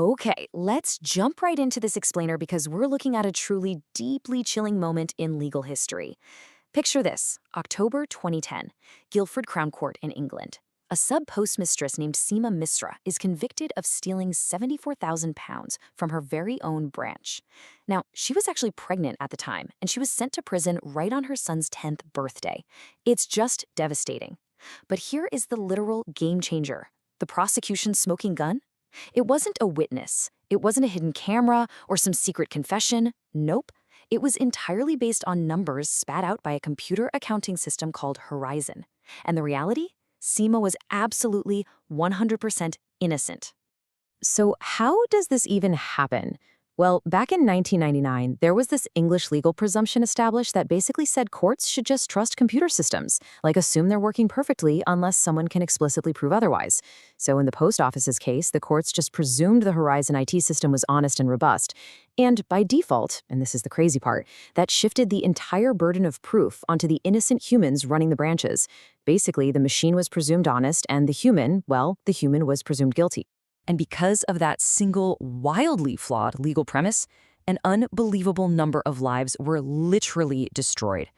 Okay, let's jump right into this explainer because we're looking at a truly deeply chilling moment in legal history. Picture this, October 2010, Guildford Crown Court in England. A sub-postmistress named Seema Misra is convicted of stealing £74,000 from her very own branch. Now, she was actually pregnant at the time, and she was sent to prison right on her son's 10th birthday. It's just devastating. But here is the literal game changer. The prosecution's smoking gun? It wasn't a witness. It wasn't a hidden camera or some secret confession. Nope. It was entirely based on numbers spat out by a computer accounting system called Horizon. And the reality? Seema was absolutely 100% innocent. So how does this even happen? Well, back in 1999, there was this English legal presumption established that basically said courts should just trust computer systems, like assume they're working perfectly unless someone can explicitly prove otherwise. So in the post office's case, the courts just presumed the Horizon IT system was honest and robust. And by default, and this is the crazy part, that shifted the entire burden of proof onto the innocent humans running the branches. Basically, the machine was presumed honest and the human was presumed guilty. And because of that single, wildly flawed legal premise, an unbelievable number of lives were literally destroyed.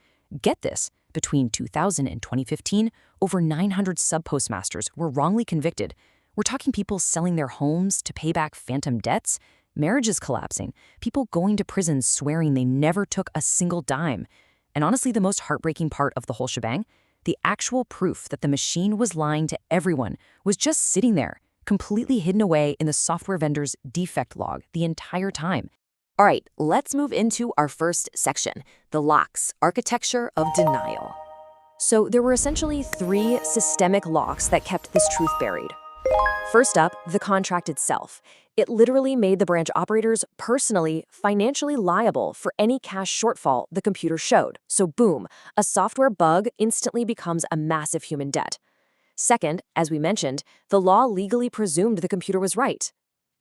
Get this, between 2000 and 2015, over 900 subpostmasters were wrongly convicted. We're talking people selling their homes to pay back phantom debts, marriages collapsing, people going to prison swearing they never took a single dime. And honestly, the most heartbreaking part of the whole shebang, the actual proof that the machine was lying to everyone was just sitting there, completely hidden away in the software vendor's defect log the entire time. All right, let's move into our first section, the locks, architecture of denial. So there were essentially 3 systemic locks that kept this truth buried. First up, the contract itself. It literally made the branch operators personally, financially liable for any cash shortfall the computer showed. So boom, a software bug instantly becomes a massive human debt. Second, as we mentioned, the law legally presumed the computer was right.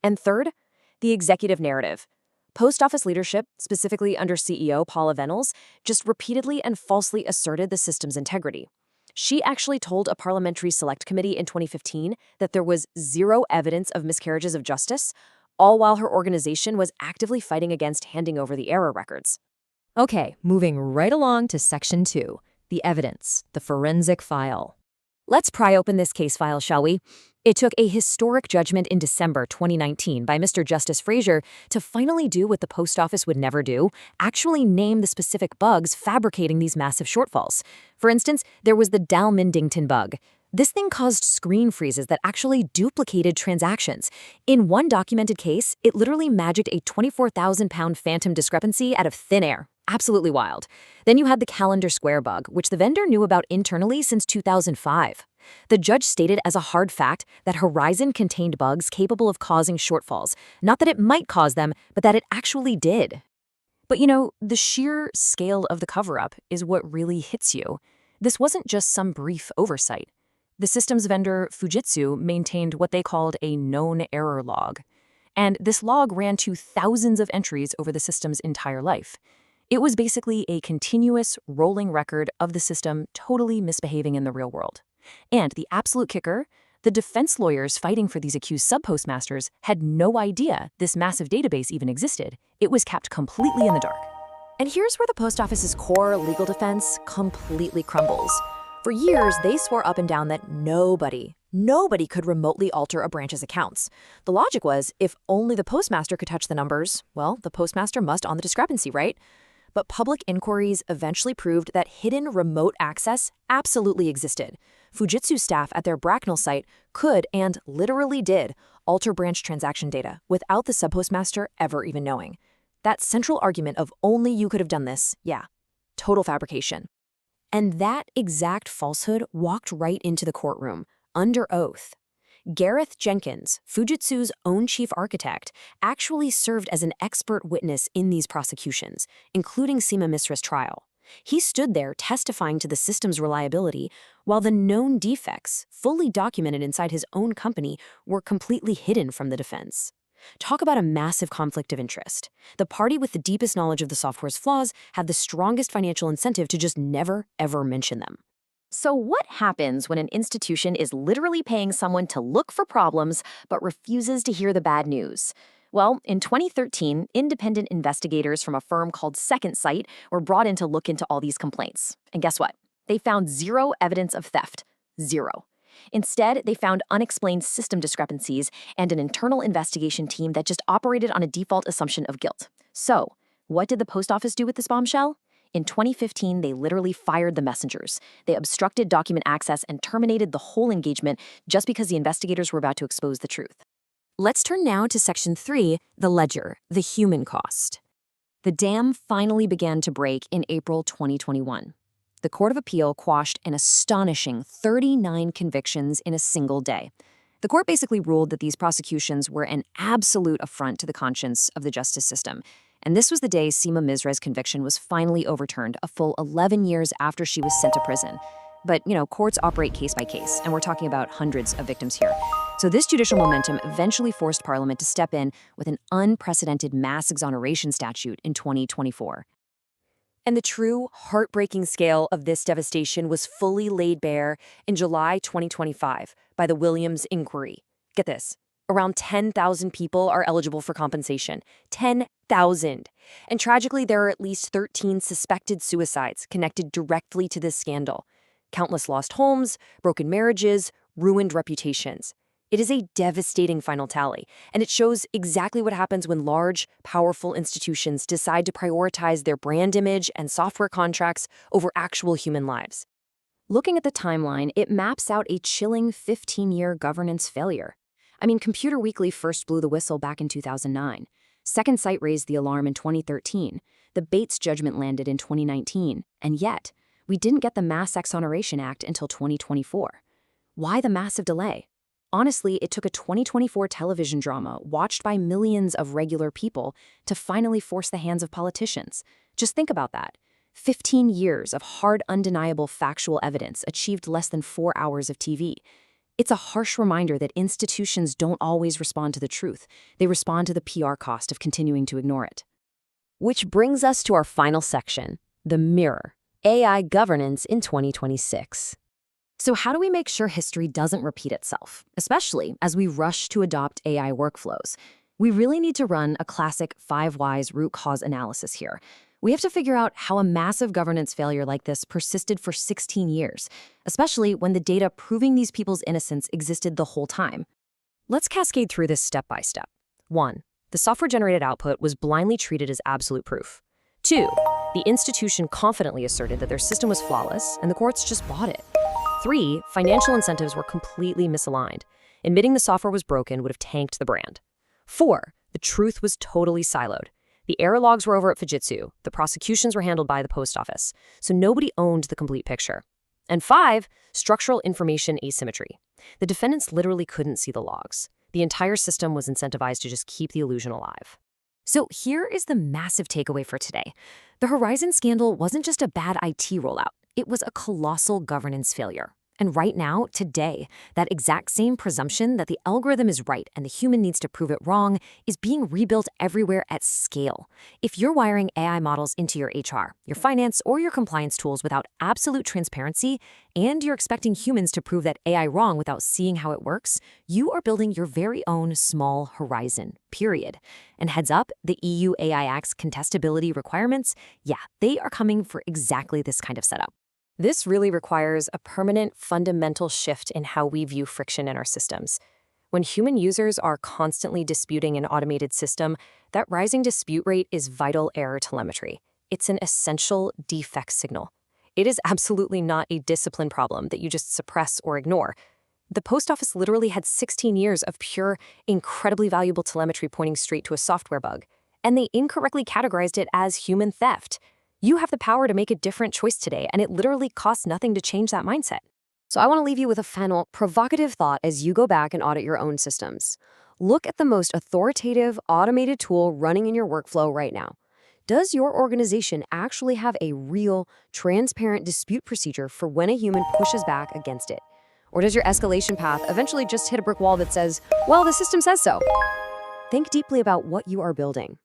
And third, the executive narrative. Post office leadership, specifically under CEO Paula Venables, just repeatedly and falsely asserted the system's integrity. She actually told a parliamentary select committee in 2015 that there was 0 evidence of miscarriages of justice, all while her organization was actively fighting against handing over the error records. Okay, moving right along to Section 2, the evidence, the forensic file. Let's pry open this case file, shall we? It took a historic judgment in December 2019 by Mr. Justice Frazier to finally do what the post office would never do, actually name the specific bugs fabricating these massive shortfalls. For instance, there was the Dalmindington bug. This thing caused screen freezes that actually duplicated transactions. In one documented case, it literally magicked a £24,000 phantom discrepancy out of thin air. Absolutely wild. Then you had the calendar square bug, which the vendor knew about internally since 2005. The judge stated as a hard fact that Horizon contained bugs capable of causing shortfalls. Not that it might cause them, but that it actually did. But you know, the sheer scale of the cover-up is what really hits you. This wasn't just some brief oversight. The systems vendor Fujitsu maintained what they called a known error log. And this log ran to thousands of entries over the system's entire life. It was basically a continuous, rolling record of the system totally misbehaving in the real world. And the absolute kicker, the defense lawyers fighting for these accused subpostmasters had no idea this massive database even existed. It was kept completely in the dark. And here's where the post office's core legal defense completely crumbles. For years, they swore up and down that nobody could remotely alter a branch's accounts. The logic was, if only the postmaster could touch the numbers, well, the postmaster must on the discrepancy, right? But public inquiries eventually proved that hidden remote access absolutely existed. Fujitsu staff at their Bracknell site could, and literally did, alter branch transaction data without the subpostmaster ever even knowing. That central argument of only you could have done this, yeah, total fabrication. And that exact falsehood walked right into the courtroom, under oath. Gareth Jenkins, Fujitsu's own chief architect, actually served as an expert witness in these prosecutions, including Seema Misra's trial. He stood there testifying to the system's reliability, while the known defects, fully documented inside his own company, were completely hidden from the defense. Talk about a massive conflict of interest. The party with the deepest knowledge of the software's flaws had the strongest financial incentive to just never, ever mention them. So what happens when an institution is literally paying someone to look for problems but refuses to hear the bad news? Well, in 2013, independent investigators from a firm called Second Sight were brought in to look into all these complaints. And guess what? They found zero evidence of theft. Zero. Instead, they found unexplained system discrepancies and an internal investigation team that just operated on a default assumption of guilt. So, what did the post office do with this bombshell? In 2015, they literally fired the messengers. They obstructed document access and terminated the whole engagement just because the investigators were about to expose the truth. Let's turn now to Section 3, the ledger, the human cost. The dam finally began to break in April 2021. The Court of Appeal quashed an astonishing 39 convictions in a single day. The court basically ruled that these prosecutions were an absolute affront to the conscience of the justice system. And this was the day Seema Misra's conviction was finally overturned, a full 11 years after she was sent to prison. But, courts operate case by case, and we're talking about hundreds of victims here. So this judicial momentum eventually forced Parliament to step in with an unprecedented mass exoneration statute in 2024. And the true, heartbreaking scale of this devastation was fully laid bare in July 2025 by the Williams Inquiry. Get this. Around 10,000 people are eligible for compensation. 10,000. And tragically, there are at least 13 suspected suicides connected directly to this scandal. Countless lost homes, broken marriages, ruined reputations. It is a devastating final tally, and it shows exactly what happens when large, powerful institutions decide to prioritize their brand image and software contracts over actual human lives. Looking at the timeline, it maps out a chilling 15-year governance failure. Computer Weekly first blew the whistle back in 2009. Second Sight raised the alarm in 2013. The Bates judgment landed in 2019. And yet, we didn't get the Mass Exoneration Act until 2024. Why the massive delay? Honestly, it took a 2024 television drama watched by millions of regular people to finally force the hands of politicians. Just think about that. 15 years of hard, undeniable factual evidence achieved less than 4 hours of TV. It's a harsh reminder that institutions don't always respond to the truth. They respond to the PR cost of continuing to ignore it. Which brings us to our final section, the mirror, AI governance in 2026. So how do we make sure history doesn't repeat itself, especially as we rush to adopt AI workflows? We really need to run a classic 5 whys root cause analysis here. We have to figure out how a massive governance failure like this persisted for 16 years, especially when the data proving these people's innocence existed the whole time. Let's cascade through this step by step. 1. The software-generated output was blindly treated as absolute proof. 2. The institution confidently asserted that their system was flawless, and the courts just bought it. 3. Financial incentives were completely misaligned. Admitting the software was broken would have tanked the brand. 4. The truth was totally siloed. The error logs were over at Fujitsu. The prosecutions were handled by the post office. So nobody owned the complete picture. And 5, structural information asymmetry. The defendants literally couldn't see the logs. The entire system was incentivized to just keep the illusion alive. So here is the massive takeaway for today. The Horizon scandal wasn't just a bad IT rollout. It was a colossal governance failure. And right now, today, that exact same presumption that the algorithm is right and the human needs to prove it wrong is being rebuilt everywhere at scale. If you're wiring AI models into your HR, your finance, or your compliance tools without absolute transparency, and you're expecting humans to prove that AI wrong without seeing how it works, you are building your very own small horizon, period. And heads up, the EU AI Act's contestability requirements, they are coming for exactly this kind of setup. This really requires a permanent, fundamental shift in how we view friction in our systems. When human users are constantly disputing an automated system, that rising dispute rate is vital error telemetry. It's an essential defect signal. It is absolutely not a discipline problem that you just suppress or ignore. The post office literally had 16 years of pure, incredibly valuable telemetry pointing straight to a software bug, and they incorrectly categorized it as human theft. You have the power to make a different choice today, and it literally costs nothing to change that mindset. So I want to leave you with a final, provocative thought as you go back and audit your own systems. Look at the most authoritative, automated tool running in your workflow right now. Does your organization actually have a real, transparent dispute procedure for when a human pushes back against it? Or does your escalation path eventually just hit a brick wall that says, well, the system says so? Think deeply about what you are building.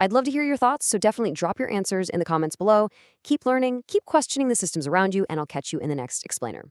I'd love to hear your thoughts, so definitely drop your answers in the comments below. Keep learning, keep questioning the systems around you, and I'll catch you in the next explainer.